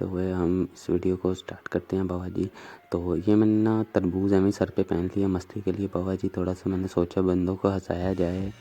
देखते हुए हम इस वीडियो को स्टार्ट करते हैं बाबा जी। तो ये मैंने ना तरबूज हमें सर पे पहन लिया मस्ती के लिए बाबा जी। थोड़ा सा मैंने सोचा बंदों को हंसाया जाए।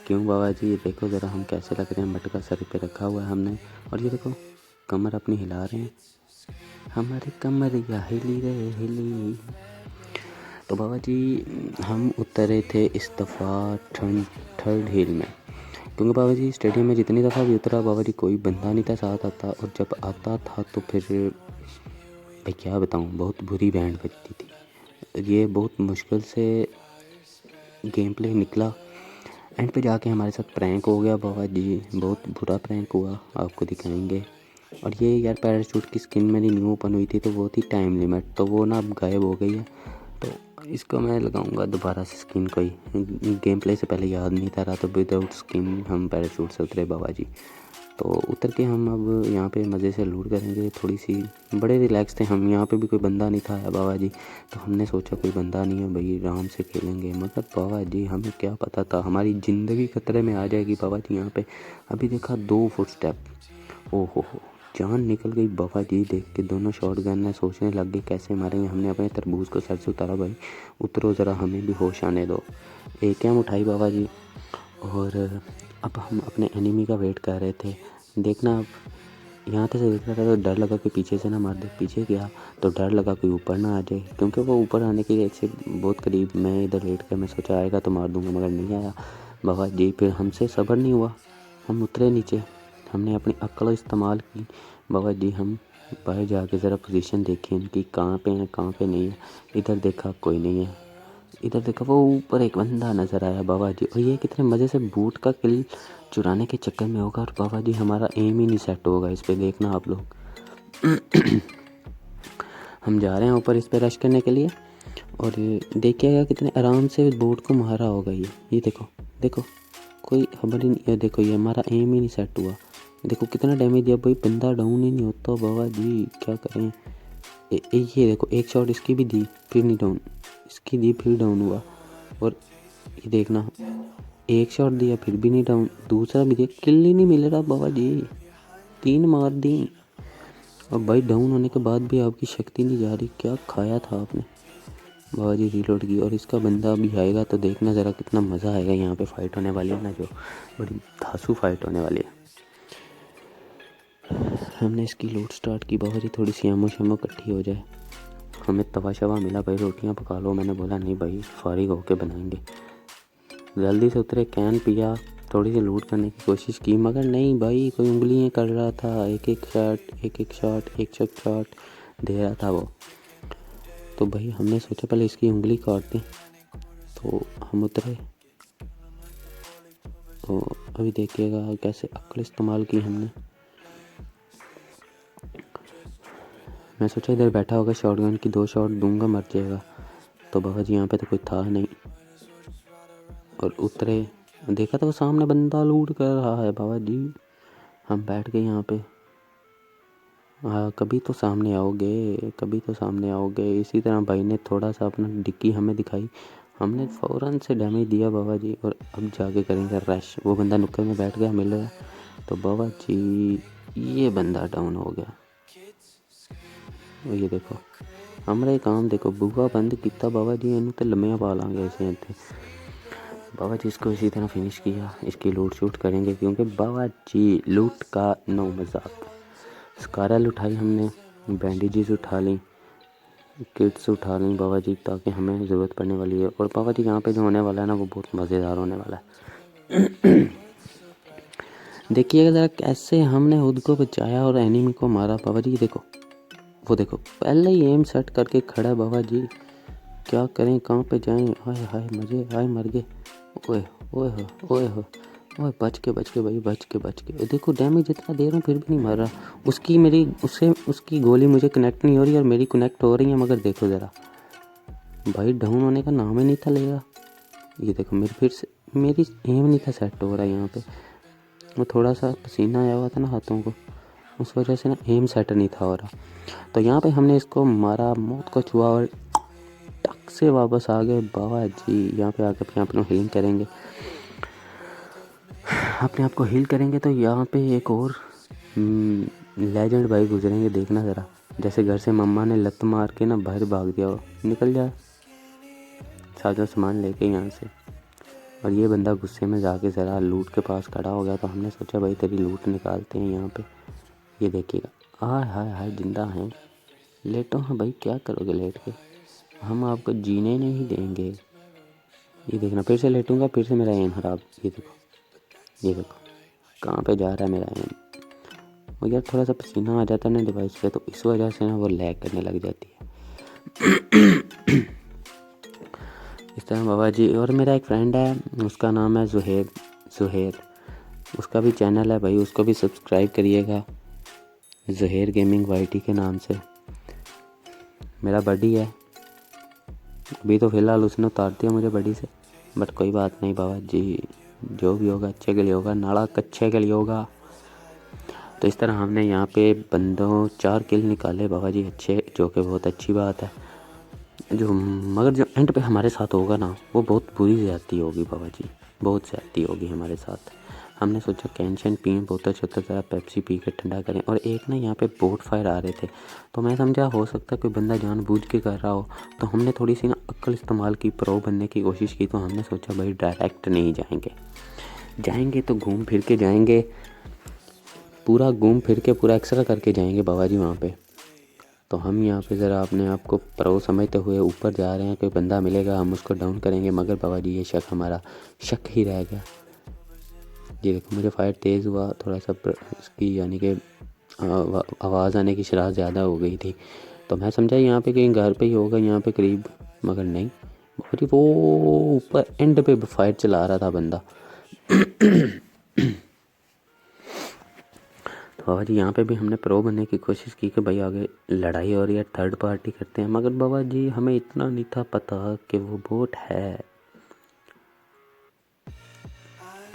क्यों बाबा जी, देखो ज़रा हम कैसे लग रहे हैं। मटका सर पे रखा हुआ है हमने, और ये देखो कमर अपनी हिला रहे हैं। हमारी कमरिया हिली रे हिली। तो बाबा जी हम उतरे थे इस दफ़ा थर्ड हिल में, क्योंकि बाबा जी स्टेडियम में जितनी दफ़ा भी उतरा बाबा जी कोई बंदा नहीं था साथ आता, और जब आता था तो फिर भाई क्या बताऊँ, बहुत बुरी बैंड बजती थी। ये बहुत मुश्किल से गेम प्ले निकला। एंड पे जाके हमारे साथ प्रैंक हो गया बाबा जी, बहुत बुरा प्रैंक हुआ, आपको दिखाएंगे। और ये यार पैराशूट की स्किन मेरी न्यू ओपन हुई थी तो वो थी टाइम लिमिट, तो वो ना अब गायब हो गई है। तो इसको मैं लगाऊंगा दोबारा से स्किन कोई गेम प्ले से पहले याद नहीं था रहा, तो विदाउट स्किन हम पैराशूट से उतरे बाबा जी। तो उतर के हम अब यहाँ पे मज़े से लूट करेंगे। थोड़ी सी बड़े रिलैक्स थे हम, यहाँ पे भी कोई बंदा नहीं था बाबा जी। तो हमने सोचा कोई बंदा नहीं है भाई, आराम से खेलेंगे। मगर बाबा जी हमें क्या पता था हमारी ज़िंदगी खतरे में आ जाएगी बाबा जी। यहाँ पे अभी देखा 2 फुटस्टेप, ओहो जान निकल गई बाबा जी। देख के दोनों शॉट गन है, सोचने लग गए कैसे मारेंगे। हमने अपने तरबूज को सर से उतारा, भाई उतरो ज़रा, हमें भी होश आने दो। एकेएम उठाई बाबा जी, और अब हम अपने एनिमी का वेट कर रहे थे। देखना अब यहाँ से देख रहा था तो डर लगा कि पीछे से ना मार दे। पीछे गया तो डर लगा कि ऊपर ना आ जाए, क्योंकि वो ऊपर आने के से बहुत करीब। मैं इधर लेट कर मैं सोचा आएगा तो मार दूंगा, मगर नहीं आया बाबा जी। फिर हमसे सब्र नहीं हुआ, हम उतरे नीचे। हमने अपनी अक्ल इस्तेमाल की बाबा जी। हम बाहर जाके ज़रा पोजीशन देखी इनकी, कहाँ पे है कहाँ पे नहीं है। इधर देखा कोई नहीं है, इधर देखा वो ऊपर एक बंदा नज़र आया बाबा जी। और ये कितने मज़े से बूट का किल चुराने के चक्कर में होगा, और बाबा जी हमारा एम ही नहीं सेट होगा इस पे। देखना आप लोग हम जा रहे हैं ऊपर इस पे रश करने के लिए, और देखिएगा कितने आराम से बोट को मारा होगा ये देखो देखो, कोई खबर ही नहीं है। देखो ये हमारा एम ही नहीं सेट हुआ। देखो कितना डैमेज दिया भाई, बंदा डाउन ही नहीं होता बाबा जी, क्या करें। ये देखो एक शॉट इसकी भी दी फिर नहीं डाउन, इसकी दी फिर डाउन हुआ। और ये देखना एक शॉट दिया फिर भी नहीं डाउन, दूसरा भी दिया, किल ही नहीं मिल रहा बाबा जी। 3 मार दी, और भाई डाउन होने के बाद भी आपकी शक्ति नहीं जा रही। क्या खाया था आपने बाबा जी। रीलोड की, और इसका बंदा अभी आएगा तो देखना ज़रा कितना मज़ा आएगा। यहाँ पे फाइट होने वाली है ना, जो बड़ी धांसू फाइट होने वाली है। हमने इसकी लूट स्टार्ट की बाबा जी, थोड़ी सी एमो शेमो इकट्ठी हो जाए। हमें तवा शवा मिला, भाई रोटियाँ पका लो। मैंने बोला नहीं भाई, फारिग होके बनाएंगे। जल्दी से उतरे, कैन पिया, थोड़ी सी लूट करने की कोशिश की, मगर नहीं भाई, कोई उंगलियाँ कर रहा था। एक एक शॉट दे रहा था वो। तो भाई हमने सोचा पहले इसकी उंगली काट दें, तो हम उतरे। तो अभी देखिएगा कैसे अक्ल इस्तेमाल की हमने। मैं सोचा इधर बैठा होगा, शॉटगन की 2 शॉट दूंगा मर जाएगा। तो बाबा जी यहाँ पे तो कोई था नहीं, और उतरे, देखा तो वो सामने बंदा लूट कर रहा है बाबा जी। हम बैठ गए यहाँ पे। हाँ कभी तो सामने आओगे, कभी तो सामने आओगे। इसी तरह भाई ने थोड़ा सा अपना डिक्की हमें दिखाई, हमने फ़ौरन से डैमेज दिया बाबा जी। और अब जाके करेंगे रश। वो बंदा नुक्कड़ में बैठ गया, मिल रहा। तो बाबा जी ये बंदा डाउन हो गया। ये देखो हमारे काम देखो, बुआ बंद किया बाबा जी। इन्हें तो लम्बियाँ पा लांगे ऐसे थे बाबा जी। इसको इसी तरह फिनिश किया, इसकी लूट शूट करेंगे, क्योंकि बाबा जी लूट का नो मजाक। स्कारल उठाई हमने, बैंडेजेस उठा ली, किट्स उठा ली बाबा जी, ताकि हमें ज़रूरत पड़ने वाली है। और बाबा जी यहाँ पे जो होने वाला है ना, वो बहुत मज़ेदार होने वाला है। देखिएगा ज़रा कैसे हमने खुद को बचाया और एनिमी को मारा बाबा जी। देखो वो देखो, पहले ही एम सेट करके खड़ा है बाबा जी। क्या करें, कहाँ पे जाएं। हाय हाय मज़े आए, मर गए। ओए ओए हो ओए हो ओए, बच के भाई, बच के। देखो डैमेज इतना दे रहा हूँ फिर भी नहीं मार रहा। उसकी गोली मुझे कनेक्ट नहीं हो रही, और मेरी कनेक्ट हो रही है, मगर देखो ज़रा भाई डाउन होने का नाम ही नहीं था ले रहा। ये देखो मेरी एम नहीं था सेट हो रहा यहाँ पे। वो थोड़ा सा पसीना आया हुआ था ना हाथों को, उस वजह से ना एम सेट नहीं था हो रहा। तो यहाँ पे हमने इसको मारा, मौत को छुआ, और टक से वापस आ गए बाबा जी। यहाँ पे आकर अपने आप को हीलिंग करेंगे, अपने आप को हील करेंगे। तो यहाँ पे एक और लेजेंड भाई गुजरेंगे, देखना ज़रा। जैसे घर से मम्मा ने लत मार के ना बाहर भाग दिया हो, निकल जाए सारा सामान लेके यहाँ से। और ये बंदा गुस्से में जाके ज़रा लूट के पास खड़ा हो गया, तो हमने सोचा भाई तेरी लूट निकालते हैं यहाँ पे। ये देखिएगा, हाय हाय हाय, जिंदा हैं। लेटो हाँ भाई, क्या करोगे लेट के, हम आपको जीने नहीं देंगे। ये देखना, फिर से लेटूंगा, फिर से मेरा एम खराब। ये देखो कहाँ पे जा रहा है मेरा एम। और यार थोड़ा सा पसीना आ जाता है ना डिवाइस पे, तो इस वजह से ना वो लैग करने लग जाती है। इस तरह बाबा जी। और मेरा एक फ्रेंड है, उसका नाम है ज़ुहेर। उसका भी चैनल है भाई, उसको भी सब्सक्राइब करिएगा, ज़ुहेर गेमिंग वाईटी के नाम से। मेरा बडी है, अभी तो फ़िलहाल उसने उतार दिया मुझे बडी से, बट कोई बात नहीं बाबा जी, जो भी होगा अच्छे के लिए होगा, नाड़ा कच्चे के लिए होगा। तो इस तरह हमने यहाँ पे बंदों 4 किल निकाले बाबा जी अच्छे, जो कि बहुत अच्छी बात है। मगर जो एंड पे हमारे साथ होगा ना, वो बहुत बुरी ज़्यादती होगी बाबा जी, बहुत ज़्यादती होगी हमारे साथ। हमने सोचा कैंशन पिए, बोतल छोतल ज़रा पेप्सी पी कर ठंडा करें। और एक ना यहाँ पे बोट फायर आ रहे थे, तो मैं समझा हो सकता है कोई बंदा जानबूझ के कर रहा हो, तो हमने थोड़ी सी ना अक्ल इस्तेमाल की, प्रो बनने की कोशिश की। तो हमने सोचा भाई डायरेक्ट नहीं जाएंगे तो घूम फिर के जाएंगे, पूरा घूम फिर के पूरा एक्स्ट्रा करके जाएंगे बाबा जी वहाँ पे। तो हम यहाँ पे ज़रा अपने आप को प्रो समझते हुए ऊपर जा रहे हैं, कोई बंदा मिलेगा हम उसको डाउन करेंगे। मगर बाबा जी ये हमारा शक ही रह गया। ये देखो मुझे फायर तेज़ हुआ थोड़ा सा, इसकी यानी कि आवाज़ आने की शरारत ज़्यादा हो गई थी, तो मैं समझा यहाँ पे कहीं घर पे ही होगा यहाँ पे करीब, मगर नहीं बाबा जी, वो ऊपर एंड पे फायर चला रहा था बंदा। बाबा जी यहाँ पे भी हमने प्रो बनने की कोशिश की कि भाई आगे लड़ाई हो रही है, थर्ड पार्टी करते हैं। मगर बाबा जी हमें इतना नहीं था पता कि वो बोट है।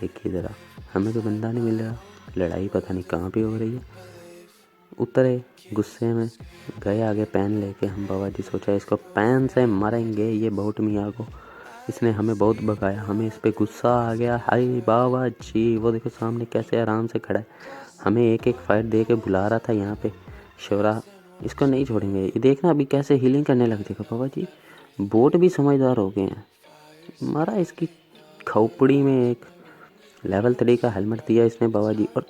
देखिए ज़रा, हमें तो बंदा नहीं मिल रहा, लड़ाई पता नहीं कहाँ पे हो रही है। उतरे गुस्से में, गए आगे पैन लेके हम बाबा जी। सोचा इसको पैन से मारेंगे ये बोट मियाँ को, इसने हमें बहुत भगाया, हमें इस पर गुस्सा आ गया। हाय बाबा जी, वो देखो सामने कैसे आराम से खड़ा है, हमें एक एक फाइट दे के बुला रहा था यहाँ पे शोरा। इसको नहीं छोड़ेंगे, ये देखना अभी कैसे हीलिंग करने लग जाएगा बाबा जी। बोट भी समझदार हो गए हैं, मारा इसकी खोपड़ी में एक लेवल 3 का हेलमेट दिया इसने बाबा जी। और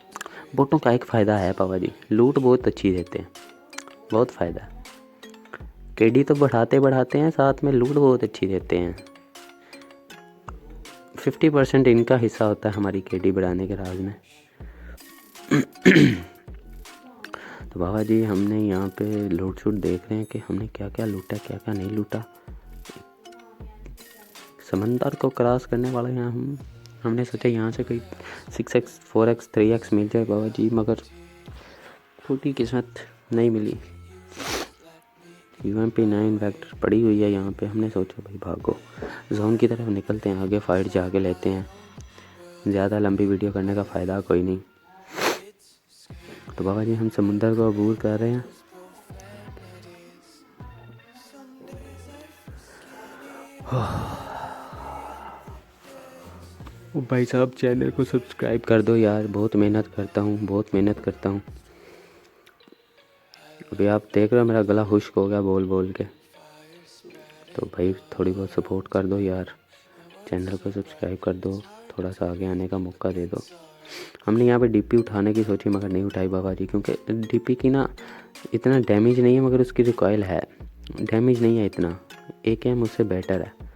बोटों का एक फ़ायदा है बाबा जी, लूट बहुत अच्छी देते हैं, बहुत फ़ायदा है। केडी तो बढ़ाते हैं, साथ में लूट बहुत अच्छी देते हैं। 50% इनका हिस्सा होता है हमारी केडी बढ़ाने के राज में। तो बाबा जी हमने यहाँ पे लूट शूट देख रहे हैं कि हमने क्या क्या लूटा, क्या क्या नहीं लूटा। समंदर को क्रॉस करने वाला यहाँ हमने सोचा यहाँ से कोई 6x 4x 3x मिल जाए बाबा जी, मगर फूटी किस्मत नहीं मिली। UMP9 वेक्टर पड़ी हुई है यहाँ पे। हमने सोचा भाई भागो, जोन की तरफ निकलते हैं, आगे फाइट जाके लेते हैं, ज़्यादा लंबी वीडियो करने का फ़ायदा कोई नहीं। तो बाबा जी हम समुंदर को अबूर कर रहे हैं। भाई साहब चैनल को सब्सक्राइब कर दो यार, बहुत मेहनत करता हूँ। अभी आप देख रहे हो मेरा गला खुश्क हो गया बोल बोल के, तो भाई थोड़ी बहुत सपोर्ट कर दो यार, चैनल को सब्सक्राइब कर दो, थोड़ा सा आगे आने का मौका दे दो। हमने यहाँ पे डीपी उठाने की सोची मगर नहीं उठाई बाबा जी, क्योंकि डीपी की ना इतना डैमेज नहीं है, मगर उसकी रिकॉइल है, डैमेज नहीं है इतना, AKM उससे बेटर है।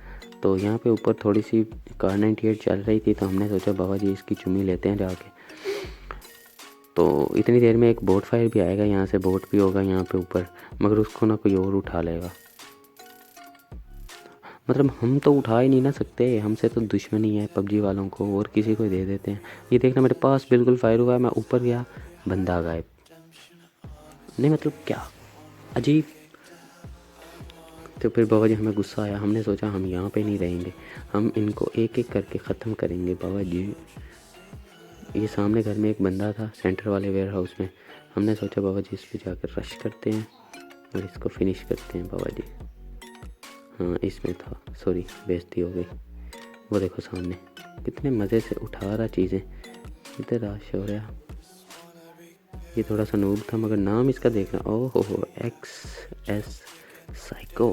तो यहाँ पे ऊपर थोड़ी सी कार 98 चल रही थी, तो हमने सोचा बाबा जी इसकी चुम्मी लेते हैं जाके। तो इतनी देर में एक बोट फायर भी आएगा, यहाँ से बोट भी होगा यहाँ पे ऊपर, मगर उसको ना कोई और उठा लेगा। मतलब हम तो उठा ही नहीं ना सकते, हमसे तो दुश्मनी है PUBG वालों को, और किसी को दे देते हैं। ये देखना मेरे पास बिल्कुल फायर हुआ है, मैं ऊपर गया, बंदा गायब। नहीं मतलब क्या अजीब। तो फिर बाबा जी हमें गुस्सा आया, हमने सोचा हम यहाँ पे नहीं रहेंगे, हम इनको एक एक करके ख़त्म करेंगे बाबा जी। ये सामने घर में एक बंदा था सेंटर वाले वेयर हाउस में, हमने सोचा बाबा जी इस पर जाकर रश करते हैं और इसको फिनिश करते हैं बाबा जी। हाँ इसमें था, सॉरी बेइज्जती हो गई। वो देखो सामने कितने मज़े से उठा रहा चीज़ें, इधर राश हो रहा। ये थोड़ा सा नूब था, मगर नाम इसका देखना, ओहो हो, XS साइको।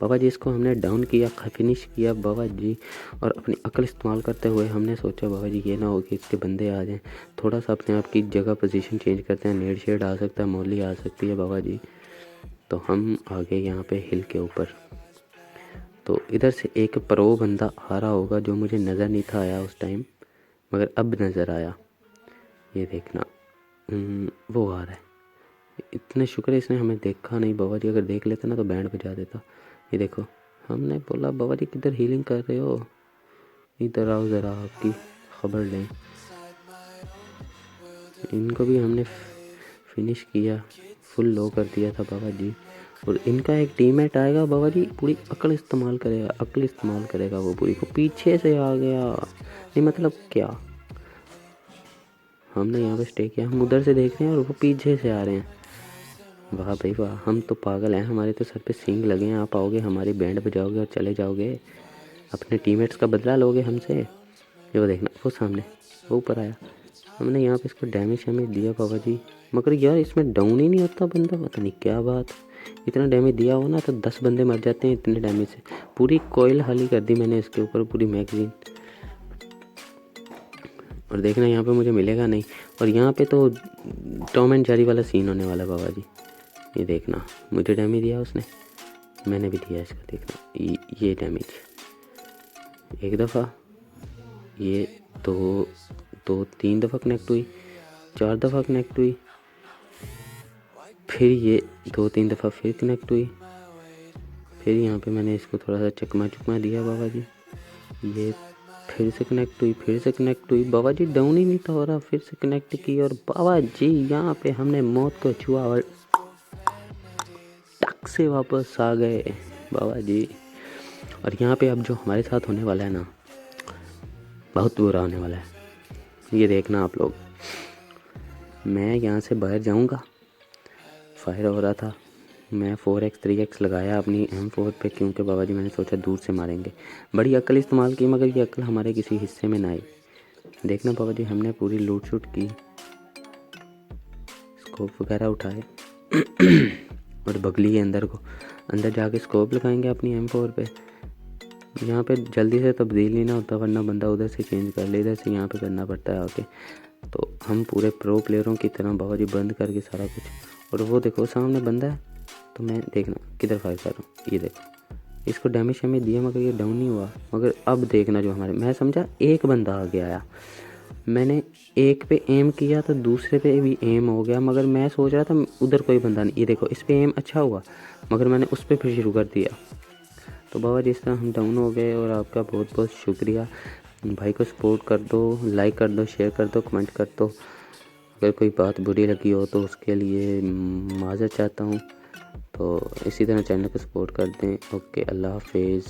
बाबा जी इसको हमने डाउन किया, फिनिश किया बाबा जी, और अपनी अकल इस्तेमाल करते हुए हमने सोचा बाबा जी ये ना हो कि इसके बंदे आ जाएं, थोड़ा सा अपने आप की जगह पोजीशन चेंज करते हैं, नेड शेड आ सकता है, मौली आ सकती है बाबा जी। तो हम आ गए यहाँ पे हिल के ऊपर। तो इधर से एक प्रो बंदा आ रहा होगा जो मुझे नज़र नहीं था आया उस टाइम, मगर अब नज़र आया। ये देखना, वो आ रहा है। इतने शुक्र है इसने हमें देखा नहीं बाबा जी, अगर देख लेता ना तो बैंड बजा देता। ये देखो, हमने बोला बाबा जी किधर हीलिंग कर रहे हो, इधर आओ ज़रा आपकी खबर लें। इनको भी हमने फिनिश किया, फुल लो कर दिया था बाबा जी। और इनका एक टीममेट आएगा बाबा जी, पूरी अकल इस्तेमाल करेगा वो पूरी को, पीछे से आ गया। नहीं मतलब क्या, हमने यहाँ पे स्टे किया, हम उधर से देख रहे हैं और वो पीछे से आ रहे हैं। वाह भाई वाह, हम तो पागल हैं, हमारे तो सर पे सींग लगे हैं। आप आओगे हमारी बैंड बजाओगे और चले जाओगे, अपने टीममेट्स का बदला लोगे हमसे। ये वो देखना, वो सामने, वो ऊपर आया। हमने यहाँ पे इसको डैमेज दिया बाबा जी, मगर यार इसमें डाउन ही नहीं होता बंदा, पता नहीं क्या बात। इतना डैमेज दिया हो ना तो 10 बंदे मर जाते हैं इतने डैमेज से। पूरी कोयल खाली कर दी मैंने इसके ऊपर, पूरी मैगजीन। और देखना यहाँ पे मुझे मिलेगा नहीं, और यहाँ पे तो टॉम एंड जेरी वाला सीन होने वाला बाबा जी। ये देखना, मुझे डैमेज दिया उसने, मैंने भी दिया इसका। देखना ये डैमेज एक दफ़ा, ये दो 3 दफ़ा कनेक्ट हुई, 4 दफ़ा कनेक्ट हुई, फिर ये 2-3 दफ़ा फिर कनेक्ट हुई, फिर यहाँ पे मैंने इसको थोड़ा सा चकमा दिया बाबा जी। ये फिर से कनेक्ट हुई बाबा जी, डाउन ही नहीं था हो रहा, फिर से कनेक्ट की, और बाबा जी यहाँ पे हमने मौत को छुआ और टक से वापस आ गए बाबा जी। और यहाँ पे अब जो हमारे साथ होने वाला है ना, बहुत बुरा होने वाला है। ये देखना आप लोग, मैं यहाँ से बाहर जाऊँगा, फायर हो रहा था, मैं 4x 3x लगाया अपनी M4 पे, क्योंकि बाबा जी मैंने सोचा दूर से मारेंगे। बड़ी अक्ल इस्तेमाल की, मगर ये अक्ल हमारे किसी हिस्से में ना आई। देखना बाबा जी, हमने पूरी लूट शूट की, स्कोप वगैरह उठाए और बगली के अंदर जाके स्कोप लगाएंगे अपनी M4 पे। यहाँ पे जल्दी से तब्दील ही ना होता, वरना बंदा उधर से चेंज कर ले, इधर से यहाँ पे करना पड़ता है आके। तो हम पूरे प्रो प्लेयरों की तरह बाबा जी बंद करके सारा कुछ। और वो देखो सामने बंदा है, तो मैं देखना किधर फायर कर रहा हूँ। ये देखो, इसको डैमेज दिया, मगर ये डाउन नहीं हुआ। मगर अब देखना जो हमारे, मैं समझा एक बंदा आगे आया, मैंने एक पे एम किया तो दूसरे पे भी एम हो गया, मगर मैं सोच रहा था उधर कोई बंदा नहीं। ये देखो, इस पे एम अच्छा हुआ, मगर मैंने उस पर फिर शुरू कर दिया। तो बाबा जिस तरह हम डाउन हो गए। और आपका बहुत बहुत शुक्रिया, भाई को सपोर्ट कर दो, लाइक कर दो, शेयर कर दो, कमेंट कर दो। अगर कोई बात बुरी लगी हो तो उसके लिए माज़रत चाहता हूँ। तो इसी तरह चैनल को सपोर्ट कर दें। ओके, अल्लाह हाफिज़।